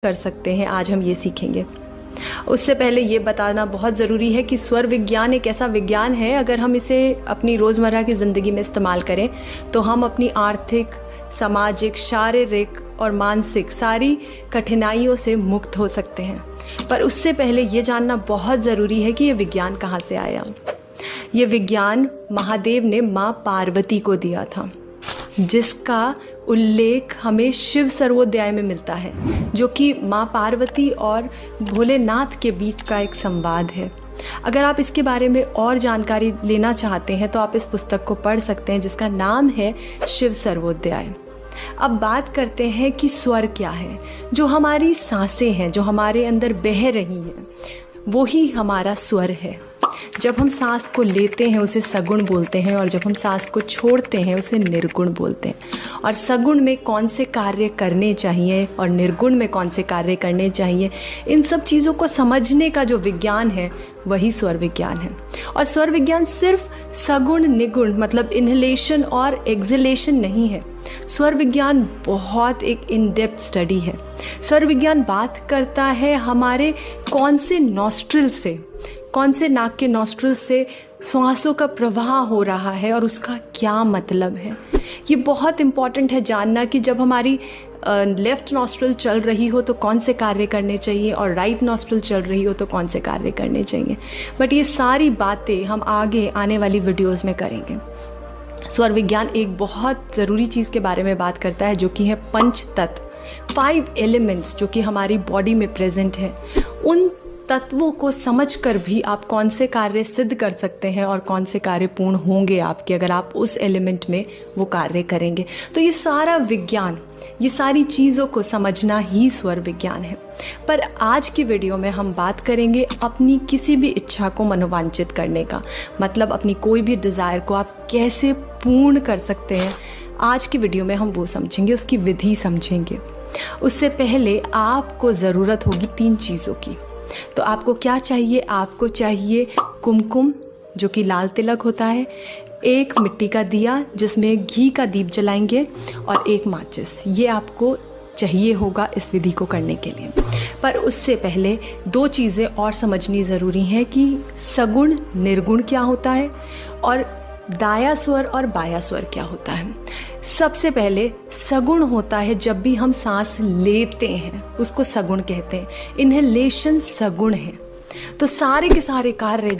कर सकते हैं, आज हम ये सीखेंगे। उससे पहले ये बताना बहुत ज़रूरी है कि स्वर विज्ञान एक ऐसा विज्ञान है, अगर हम इसे अपनी रोज़मर्रा की ज़िंदगी में इस्तेमाल करें तो हम अपनी आर्थिक, सामाजिक, शारीरिक और मानसिक सारी कठिनाइयों से मुक्त हो सकते हैं। पर उससे पहले ये जानना बहुत ज़रूरी है कि ये विज्ञान कहाँ से आया। ये विज्ञान महादेव ने माँ पार्वती को दिया था, जिसका उल्लेख हमें शिव सर्वोदय में मिलता है, जो कि माँ पार्वती और भोलेनाथ के बीच का एक संवाद है। अगर आप इसके बारे में और जानकारी लेना चाहते हैं तो आप इस पुस्तक को पढ़ सकते हैं, जिसका नाम है शिव सर्वोदय। अब बात करते हैं कि स्वर क्या है। जो हमारी सांसें हैं, जो हमारे अंदर बह रही हैं, वो ही हमारा स्वर है। जब हम सांस को लेते हैं उसे सगुण बोलते हैं, और जब हम सांस को छोड़ते हैं उसे निर्गुण बोलते हैं। और सगुण में कौन से कार्य करने चाहिए और निर्गुण में कौन से कार्य करने चाहिए, इन सब चीज़ों को समझने का जो विज्ञान है वही स्वर विज्ञान है। और स्वर विज्ञान सिर्फ सगुण निगुण मतलब इनहेलेशन और एक्सहेलेशन नहीं है। स्वर विज्ञान बहुत एक इन डेप्थ स्टडी है। स्वर विज्ञान बात करता है हमारे कौन से नॉस्ट्रिल से, कौन से नाक के नॉस्ट्रिल से श्वासों का प्रवाह हो रहा है और उसका क्या मतलब है। ये बहुत इम्पॉर्टेंट है जानना कि जब हमारी लेफ़्ट नॉस्ट्रिल चल रही हो तो कौन से कार्य करने चाहिए और राइट नॉस्ट्रिल चल रही हो तो कौन से कार्य करने चाहिए। बट ये सारी बातें हम आगे आने वाली वीडियोज़ में करेंगे। स्वर विज्ञान एक बहुत ज़रूरी चीज़ के बारे में बात करता है, जो कि है पंच तत्व, 5 एलिमेंट्स जो कि हमारी बॉडी में प्रेजेंट हैं। उन तत्वों को समझकर भी आप कौन से कार्य सिद्ध कर सकते हैं और कौन से कार्य पूर्ण होंगे आपके, अगर आप उस एलिमेंट में वो कार्य करेंगे। तो ये सारा विज्ञान, ये सारी चीज़ों को समझना ही स्वर विज्ञान है। पर आज की वीडियो में हम बात करेंगे अपनी किसी भी इच्छा को मनोवांचित करने का, मतलब अपनी कोई भी डिज़ायर को आप कैसे पूर्ण कर सकते हैं। आज की वीडियो में हम वो समझेंगे, उसकी विधि समझेंगे। उससे पहले आपको ज़रूरत होगी 3 चीज़ों की। तो आपको क्या चाहिए? आपको चाहिए कुमकुम, जो कि लाल तिलक होता है, एक मिट्टी का दिया जिसमें घी का दीप जलाएंगे, और एक माचिस। ये आपको चाहिए होगा इस विधि को करने के लिए। पर उससे पहले 2 चीज़ें और समझनी ज़रूरी हैं कि सगुण निर्गुण क्या होता है और दाया स्वर और बाया स्वर क्या होता है। सबसे पहले सगुण होता है जब भी हम सांस लेते हैं, उसको सगुण कहते हैं। इनहेलेशन सगुण है। तो सारे के सारे कार्य